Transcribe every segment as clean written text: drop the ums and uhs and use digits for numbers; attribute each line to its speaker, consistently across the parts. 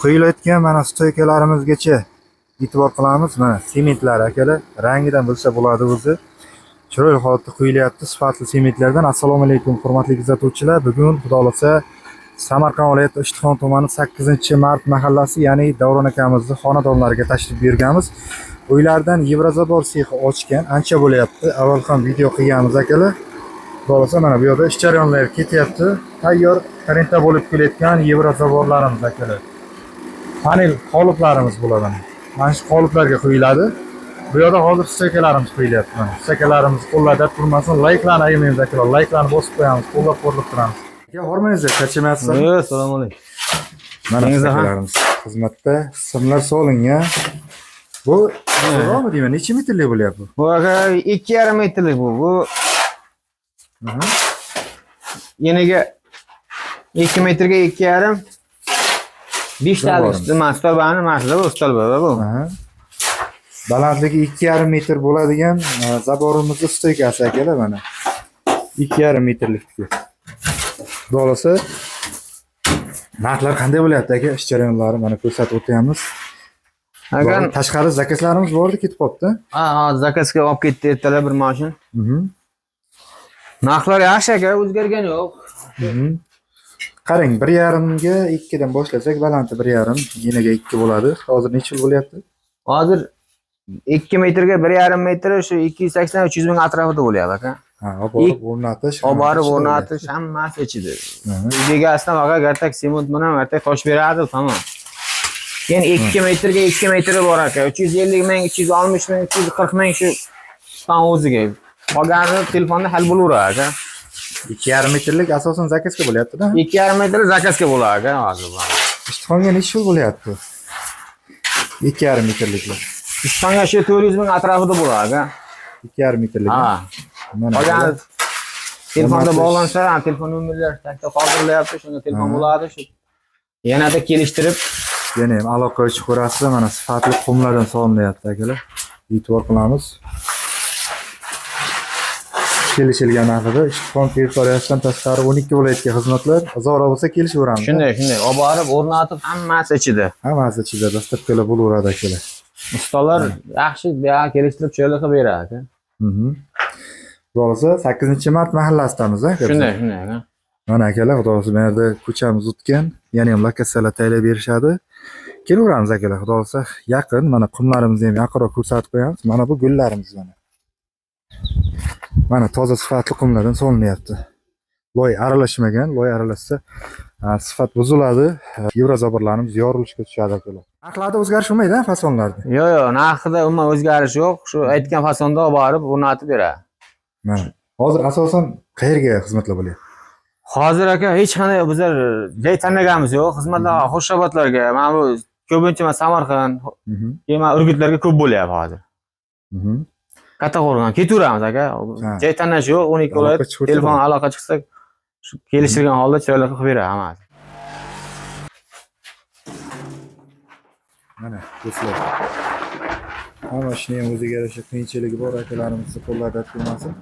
Speaker 1: Quyilayotgan mana stoykalarimizgacha e'tibor qilamiz. Mana sementlar akalar, rangidan bilsa bo'ladi o'zi. Chiroyli holatda quyilyapti, sifatli sementlardan. Assalomu alaykum hurmatli kuzatuvchilar. Bugun xudo xolasa Samarqand viloyati Ishtixon tumani 8-mart mahallasi, ya'ni Davron akamizning xonadonlariga tashrif buyurganmiz. Uylardan Yevrazabor sexi ochgan, ancha bo'lyapti. Avval ham video qilganmiz akalar. Xudo xolasa mana bu yerda ish jarayonlari ketyapti. Tayyor trendda bo'lib kelayotgan Yevrazaborlarimiz akalar. Panel qoliplarimiz bo'ladi. Mana shu qoliplarga quyiladi. Bu yerda hozir stoykalarimiz quyilyapti. Mana stoykalarimiz qo'llarda turmasin. Layklarni ayirmaymiz akalar. Layklarni bosib qo'yamiz, qo'llab-quvvatlab turamiz. Aka, hormangizlar, charchamayapsizmi?
Speaker 2: Assalomu alaykum.
Speaker 1: Mana stoykalarimiz xizmatda. Simlar solingan. Bu to'g'rimi deyman? Necha metrlik bo'lyapti bu?
Speaker 2: Bu aka 2,5 metrlik bu. Bu yeniga 2 metrga 2,5. 5 talik stolbani masala bu stolba bu.
Speaker 1: Balandligi 2,5 metr bo'ladigan zaborimizning stoykasi akalar mana. 2,5 metrlik. Bo'lsa narxlar qanday bo'lyapti aka? Ish jarayonlari mana ko'rsatib o'tamiz. Agar tashqari zakazlarimiz bordi, ketib qopti.
Speaker 2: Ha, zakazga olib ketdi ertalar bir mashin. Narxlar yaxshi aka, o'zgargani yo'q.
Speaker 1: Qarang, 1,5 ga 2 dan boshlasak, balanti 1,5, yeniga 2 bo'ladi. Hozir necha yil bo'lyapti?
Speaker 2: Hozir 2 metrga 1,5 metr shu 280-300 ming atrofida bo'lyapti aka.
Speaker 1: Ha, olib o'rnatish.
Speaker 2: Olib o'rnatish hammasi ichida. Egasidan faqat gartak sement bilan gartak tosh beradi, tamom. Keyin 2 metrga 2 metri bor aka. 350 ming, 360 ming, 340 ming shu tan o'ziga. Qolgani telefonda hal bo'laveradi aka.
Speaker 1: 2,5 metrlik asosan zakazga bo'lyapti-da?
Speaker 2: 2,5 metr zakazga bo'ladi aka hozir.
Speaker 1: Ishtixonga necha yil bo'lyapti? 2,5 metrliklar.
Speaker 2: Ishtixonga shu 400 ming atrofida bo'ladi aka.
Speaker 1: 2,5 metrlik.
Speaker 2: Ha. Qolgani telefonda bog'lansa, telefon nomerlari takda qoldirilyapti, shunga telefon bo'ladi, shu yanada kelishtirib
Speaker 1: yana ham aloqa qilib ko'rasiz. Mana sifatli qumlardan solinyapti akalar. E'tibor qilamiz. Kelishilgan narxida Ishtixon territoriyasidan tashqari 12 viloyatga xizmatlar zarur bo'lsa kelishaveramiz.
Speaker 2: Shunday, olib borib o'rnatib hammasi ichida.
Speaker 1: Hammasi ichida dastlabkilar bo'laveradi akalar.
Speaker 2: Ustalar yaxshi kelishtirib cho'la qilib beradi aka.
Speaker 1: Bo'lsa 8-mart mahallasidamiz aka.
Speaker 2: Shunday.
Speaker 1: Mana akalar, xudo xolasa bu yerda ko'chamiz o'tgan, yana ham lokatsiyalar tayyorlab berishadi. Kelaveramiz akalar, xudo xolasa yaqin, mana qumlarimizni ham yaqinroq ko'rsatib qo'yamiz. Mana bu gullarimiz mana. Mana toza sifatli qumlardan solinyapti. Loy aralashmagan, loy aralashsa sifat buziladi. Yevrazaborlarimiz yorilishga tushadi akalar. Narxlarda o'zgarish bo'lmaydi, fasonlarda.
Speaker 2: Yo'q, narxida umuman o'zgarish yo'q. Shu aytgan fasonda olib borib o'rnatib beradi.
Speaker 1: Mana hozir asosan qayerga xizmatlar bo'lyapti?
Speaker 2: Hozir aka hech qanday bizlar joy tanlaganimiz yo'q. Xizmatlar Xo'shabodlarga, mana bu ko'pincha Samarqand, keyin Urgutlarga ko'p bo'lyapti hozir. Kattaqo'rg'on ketaveramiz aka. Joy tanlash yo'q, 12 viloyat telefon aloqa chiqsa, shu kelishtirgan holda chiroyli qilib beradi hammasi.
Speaker 1: Mana do'stlar. Hamma ishning ham o'ziga yarasha qiyinchiligi bor, akalarimizni qo'llarda turmasin.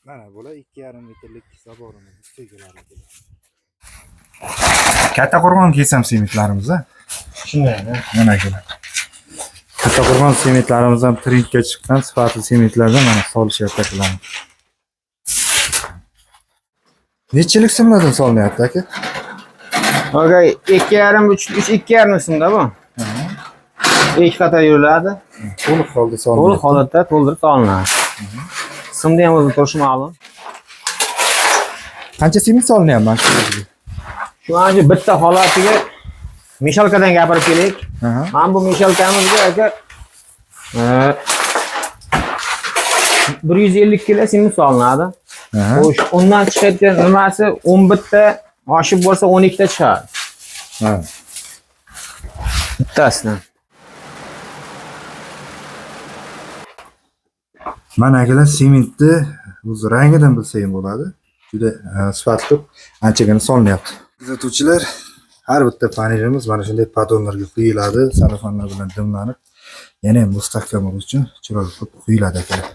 Speaker 1: Mana bular 2,5 metrlik zaborimiz istegilar. Kattaqo'rg'on kesam sementlarimiz-a?
Speaker 2: Shunday.
Speaker 1: Mana akalar. Kattaqo'rg'on sementlarimiz ham trendga chiqqan sifatli sementlardan mana solishyapti akalar. Nechalik simlardan solinyapti aka?
Speaker 2: Aka 2,5 simda bu. Ikki qator yuriladi.
Speaker 1: To'liq holda solinadi.
Speaker 2: To'liq holatda to'ldirib solinadi. Simda ham o'zi turishi ma'lum.
Speaker 1: Qancha sement solinyapti mana shu yerga?
Speaker 2: Shu ana bitta holatiga mishalkadan gapirib kelaylik. Mana bu mishalkamizga aka 150 kilo sement solinadi. Xo'sh, undan chiqayotgan nimasi 11 ta oshib bo'lsa 12 ta chiqadi.
Speaker 1: Ha.
Speaker 2: Bittasidan.
Speaker 1: Mana akalar sementni o'z rangidan bilsa ham bo'ladi. Juda sifatli anchagina solinyapti. Kuzatuvchilar, har bitta panelimiz mana shunday padonlarga quyiladi, salofanlar bilan dimlanib, yana ham mustahkam bo'lish uchun chiroyli qilib quyiladi akalar.